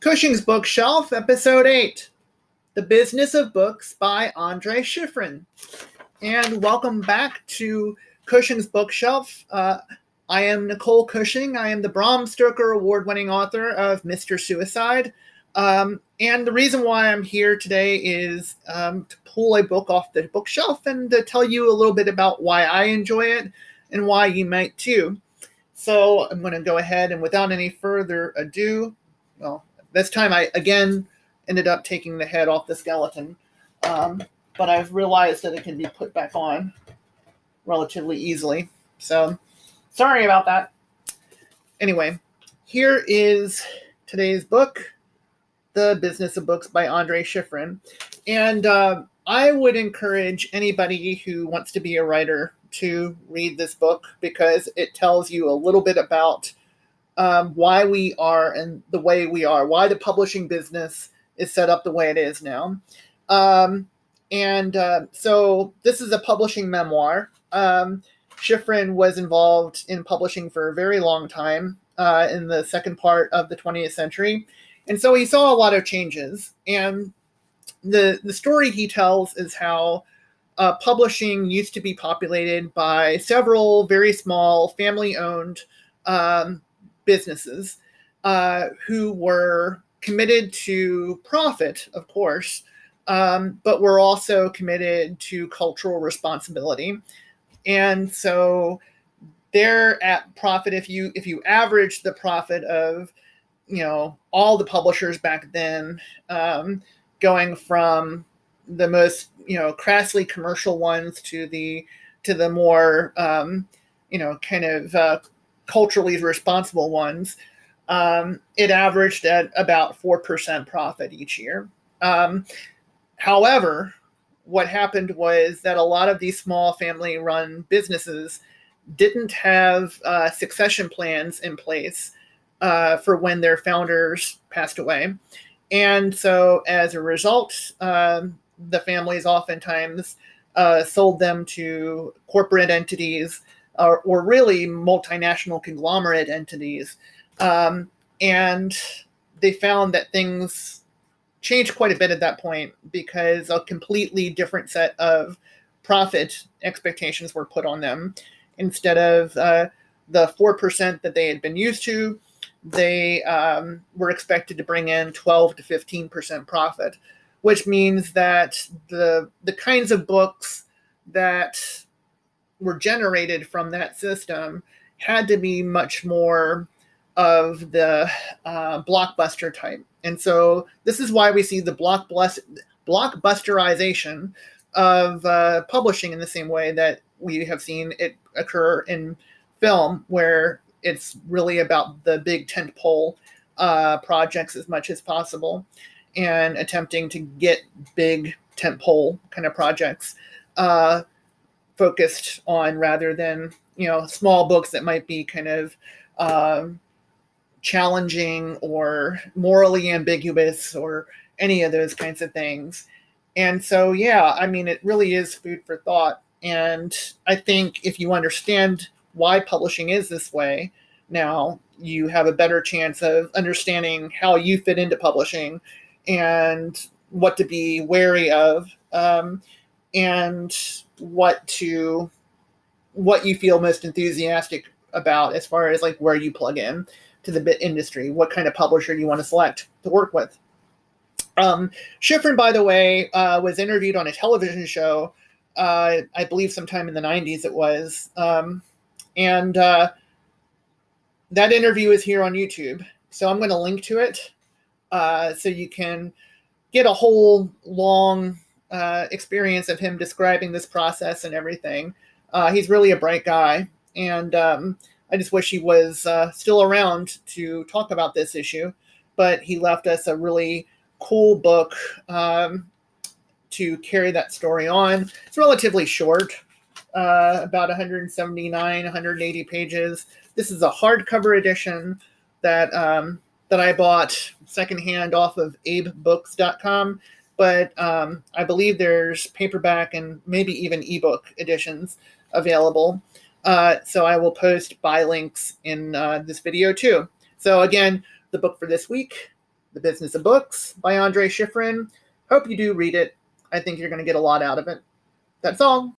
Cushing's Bookshelf, Episode 8, The Business of Books by André Schiffrin. And welcome back to Cushing's Bookshelf. I am Nicole Cushing. I am the Bram Stoker award-winning author of Mr. Suicide. And the reason why I'm here today is to pull a book off the bookshelf and to tell you a little bit about why I enjoy it and why you might too. So I'm going to go ahead and without any further ado, this time I again ended up taking the head off the skeleton, but I've realized that it can be put back on relatively easily. So sorry about that. Anyway, here is today's book, The Business of Books by André Schiffrin. And I would encourage anybody who wants to be a writer to read this book because it tells you a little bit about why we are and the way we are, why the publishing business is set up the way it is now. So this is a publishing memoir. Schiffrin was involved in publishing for a very long time in the second part of the 20th century. And so he saw a lot of changes. And the story he tells is how publishing used to be populated by several very small family-owned businesses who were committed to profit, of course, but were also committed to cultural responsibility. And so they're at profit. If you average the profit of all the publishers back then, going from the most crassly commercial ones to the more culturally responsible ones, it averaged at about 4% profit each year. However, what happened was that a lot of these small family-run businesses didn't have succession plans in place for when their founders passed away. And so as a result, the families oftentimes sold them to corporate entities or really multinational conglomerate entities. And they found that things changed quite a bit at that point because a completely different set of profit expectations were put on them. Instead of the 4% that they had been used to, they were expected to bring in 12 to 15% profit, which means that the kinds of books that were generated from that system had to be much more of the blockbuster type. And so this is why we see the blockbusterization of publishing in the same way that we have seen it occur in film, where it's really about the big tentpole projects as much as possible and attempting to get big tentpole kind of projects focused on rather than, small books that might be kind of challenging or morally ambiguous or any of those kinds of things. And so, it really is food for thought. And I think if you understand why publishing is this way now, you have a better chance of understanding how you fit into publishing and what to be wary of, and what you feel most enthusiastic about as far as like where you plug in to the bit industry, what kind of publisher you want to select to work with. Schiffrin, by the way, was interviewed on a television show, I believe sometime in the 90s it was. And that interview is here on YouTube. So I'm going to link to it so you can get a whole long experience of him describing this process and everything. He's really a bright guy. And I just wish he was still around to talk about this issue. But he left us a really cool book to carry that story on. It's relatively short, about 179, 180 pages. This is a hardcover edition that I bought secondhand off of abebooks.com. But I believe there's paperback and maybe even ebook editions available. So I will post buy links in this video too. So again, the book for this week, The Business of Books by André Schiffrin. Hope you do read it. I think you're going to get a lot out of it. That's all.